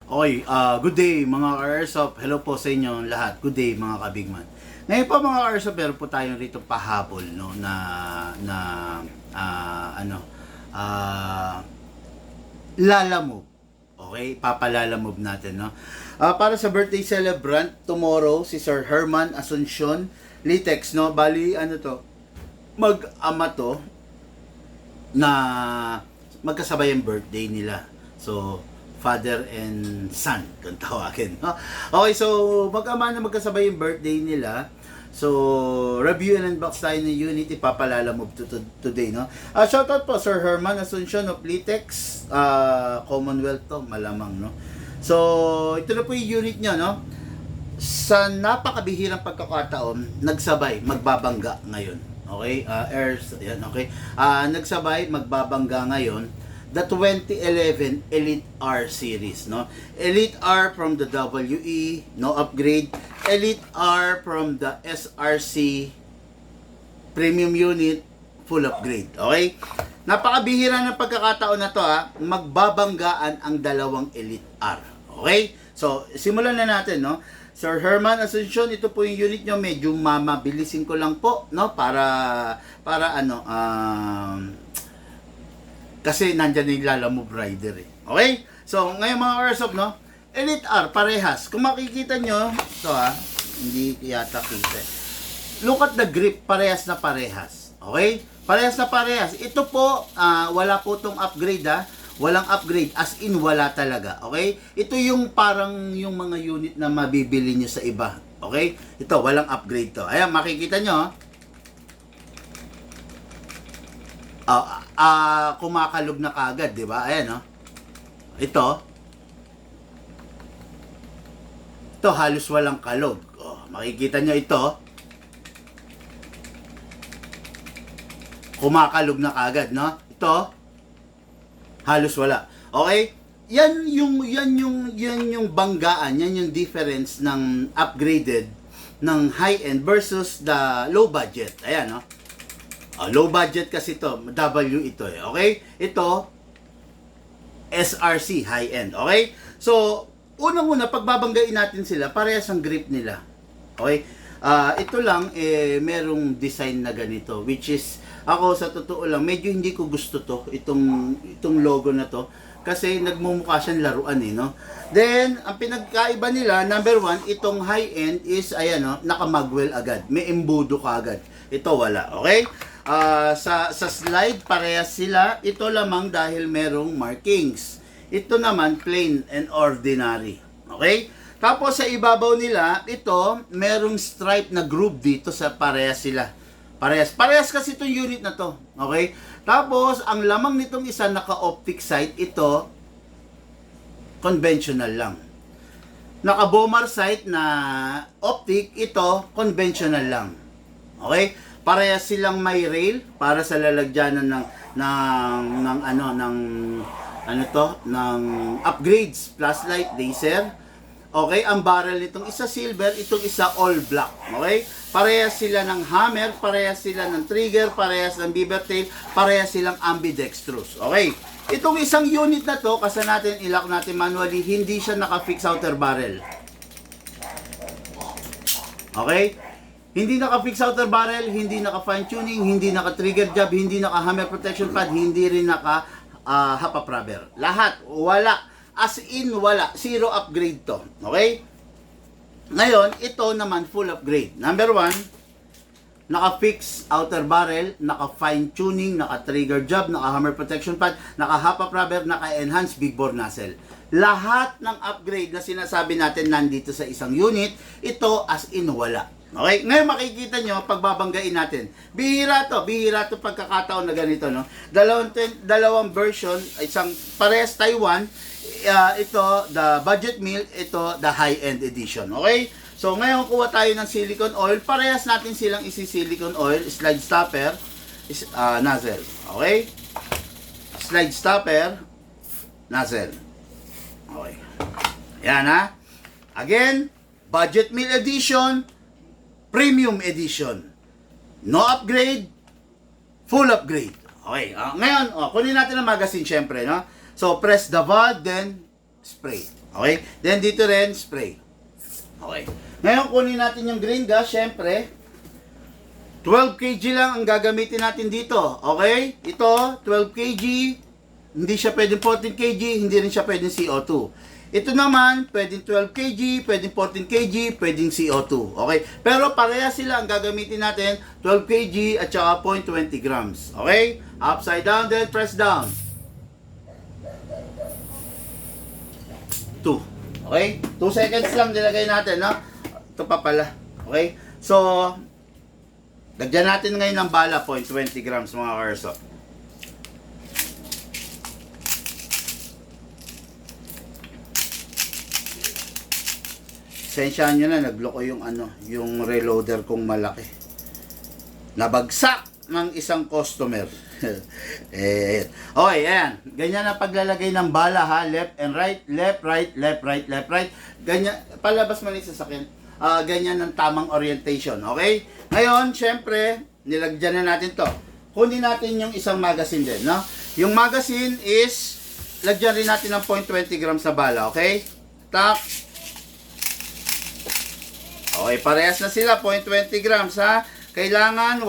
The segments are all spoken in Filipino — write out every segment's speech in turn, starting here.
Okay, good day mga ka-Airsoft. Hello po sa inyo lahat. Good day mga kabigman. Ngayon po mga ka-Airsoft, meron po tayong rito pahabol no na lalamove. Okay, papalalamove natin no. Para sa birthday celebrant tomorrow si Sir Herman Asuncion Litex no. Bali mag-ama to na magkasabay ang birthday nila. So father and son, kung tawagin. No? Okay, so mag-ama na magkasabay yung birthday nila. So, review and unbox tayo ng unit, ipapalalamove today. No? Shoutout po, Sir Herman Asuncion of Litex, Commonwealth to, malamang. No? So, ito na po yung unit nyo. No? Sa napakabihirang pagkakataon, nagsabay, magbabangga ngayon. Okay? Yan, okay? Nagsabay, magbabangga ngayon the 2011 Elite R series, no? Elite R from the WE, no upgrade. Elite R from the SRC premium unit, full upgrade. Okay? Napakabihira ng pagkakataon na to, magbabanggaan ang dalawang Elite R. Okay? So, simulan na natin, no? Sir Herman Asuncion, ito po yung unit nyo, medyo mamabilisin ko lang po, no? Para kasi nandyan yung lalamove rider eh. Okay? So, ngayon mga Airsoft, no? Elite R, parehas. Kung makikita nyo, ito hindi yata kita. Look at the grip, parehas na parehas. Okay? Parehas na parehas. Ito po, wala po tong upgrade Walang upgrade, as in wala talaga. Okay? Ito yung parang yung mga unit na mabibili nyo sa iba. Okay? Ito, walang upgrade to. Ayan, makikita nyo, kumakalog na kagad, di ba? Ayan, no? Ito halos walang kalog. Makikita nyo ito, kumakalog na kagad, no? Ito, halos wala. Okay? Yan yung banggaan, yan yung difference ng upgraded ng high-end versus the low budget. Ayan, no? Low budget kasi ito, W ito eh, okay? Ito, SRC, high-end, okay? So, unang-una, pagbabanggain natin sila, parehas ang grip nila, okay? Ito lang, merong design na ganito, which is, ako sa totoo lang, medyo hindi ko gusto to, itong logo na to, kasi nagmumukha siyang laruan eh, no? Then, ang pinagkaiba nila, number one, itong high-end is, ayan, no, naka-magwell agad, may embudo ka agad. Ito wala, okay? Sa slide, parehas sila. Ito lamang dahil merong markings. Ito naman, plain and ordinary. Okay? Tapos sa ibabaw nila, ito, merong stripe na groove dito sa parehas sila. Parehas kasi itong unit na to. Okay? Tapos, ang lamang nitong isa naka-optic sight, ito, conventional lang. Naka-bomber sight na optic, ito, conventional lang. Okay? Parehas silang may rail para sa lalagyanan ng upgrades, flashlight, laser. Okay, ang barrel nitong isa silver, itong isa all black. Okay? Parehas sila ng hammer, parehas sila ng trigger, parehas ng beaver tail, parehas silang ambidextrous. Okay? Itong isang unit na to, kasi natin i-lock natin manually, hindi siya naka-fix outer barrel. Okay? Hindi naka-fix outer barrel, hindi naka-fine tuning, hindi naka-trigger job, hindi naka-hammer protection pad, hindi rin naka-hop-up rubber. Lahat, wala. As in, wala. Zero upgrade to. Okay? Ngayon, ito naman full upgrade. Number one, naka-fix outer barrel, naka-fine tuning, naka-trigger job, naka-hammer protection pad, naka-hop-up rubber, naka-enhanced big bore nozzle. Lahat ng upgrade na sinasabi natin nandito sa isang unit, ito as in wala. Okay? Ngayon makikita nyo, pagbabanggain natin. Bihira to pagkakataon na ganito, no? Dalawang version, isang parehas Taiwan, ito, the budget meal, ito, the high-end edition. Okay? So, ngayon kuha tayo ng silicone oil. Parehas natin silang isi-silicone oil, slide stopper, nozzle. Okay? Slide stopper, nozzle. Okay. Yan ha. Again, budget meal edition, premium edition. No upgrade, full upgrade. Okay, ngayon, kunin natin ang magazine syempre, no? So, press the valve, then spray. Okay? Then dito rin, spray. Okay. Ngayon, kunin natin yung green gas, syempre. 12 kg lang ang gagamitin natin dito. Okay? Ito, 12 kg. Hindi siya pwedeng 14 kg, hindi rin siya pwedeng CO2. Ito naman, pwedeng 12 kg, pwedeng 14 kg, pwedeng CO2. Okay? Pero pareha sila ang gagamitin natin, 12 kg at saka 0.20 grams. Okay? Upside down, then press down. 2. Okay? 2 seconds lang nilagay natin, no? Ito pa pala. Okay? So, lagyan natin ngayon ng bala, 0.20 grams mga karso. Sensyahan nyo na, nagloko yung yung reloader kong malaki. Nabagsak ng isang customer. Okay, ayan. Ganyan ang paglalagay ng bala ha. Left and right, left, right, left, right, left, right. Ganyan, palabas man yung sasakyan. Ganyan ang tamang orientation. Okay? Ngayon, syempre, nilagyan na natin to. Kunin natin yung isang magazine din, no? Yung magazine is, lagyan rin natin ng 0.20 grams sa bala. Okay? Tak. Okay, parehas na sila, 0.20 grams ha. Kailangan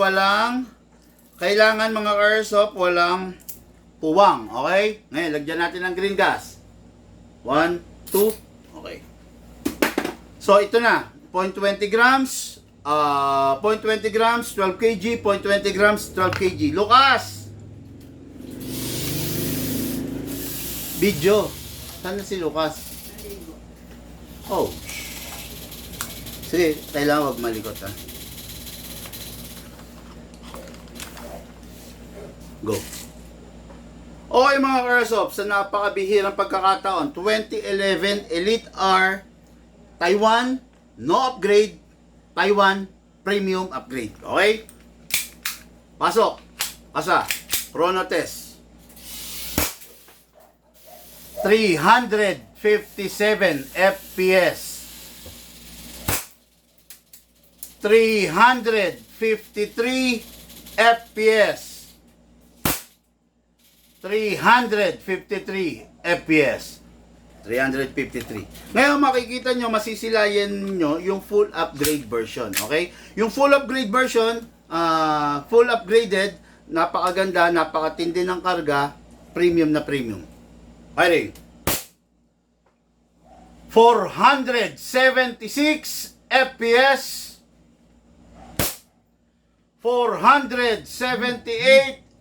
mga airsoft, walang puwang. Okay? Ngayon, lagyan natin ng green gas. 1, 2, okay. So, ito na, 0.20 grams, 0.20 grams, 12 kg, 0.20 grams, 12 kg. Lucas! Video. Saan si Lucas? Oh. Sige, kailangan wag malikot ha. Go. Okay mga airsoft, sa napakabihirang pagkakataon, 2011 Elite R Taiwan, no upgrade, Taiwan premium upgrade. Okay? Pasok. Pasa. Chrono test. 357 FPS. 353 FPS. 353 FPS. 353. Ngayon makikita nyo, masisilayan nyo yung full upgrade version. Okay? Yung full upgrade version, full upgraded, napakaganda, napakatindi ng karga, premium na premium. Firing. 476 FPS. 478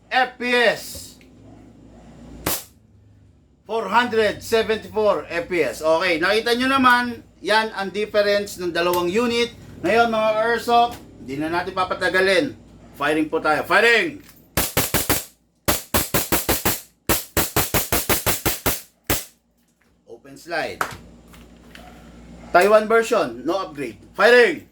FPS. 474 FPS. Okay, nakita nyo naman, yan ang difference ng dalawang unit. Ngayon mga airsoft, hindi na natin papatagalin. Firing po tayo. Firing! Open slide. Taiwan version, no upgrade. Firing!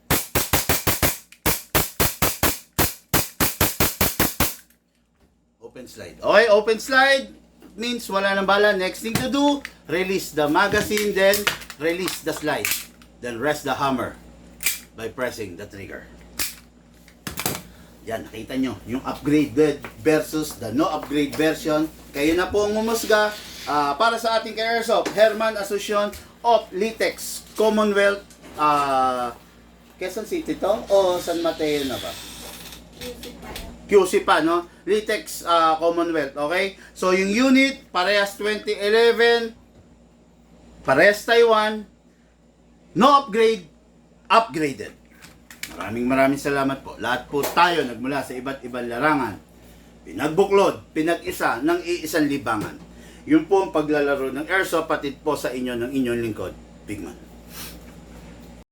Open slide. Okay, open slide means wala nang bala. Next thing to do, release the magazine, then release the slide. Then rest the hammer by pressing the trigger. Yan, nakita nyo, yung upgraded versus the no upgrade version. Kayo na po ang umusga. Para sa ating ka-airsoft, Herman Asuncion of Litex Commonwealth, Quezon City to? O San Mateo na ba? QC pa, no? Litex Commonwealth, okay? So, yung unit, parehas 2011, parehas Taiwan, no upgrade, upgraded. Maraming salamat po. Lahat po tayo nagmula sa iba't ibang larangan. Pinagbuklod, pinag-isa ng iisang libangan. Yun po ang paglalaro ng airsoft, patid po sa inyo ng inyong lingkod, Bigman.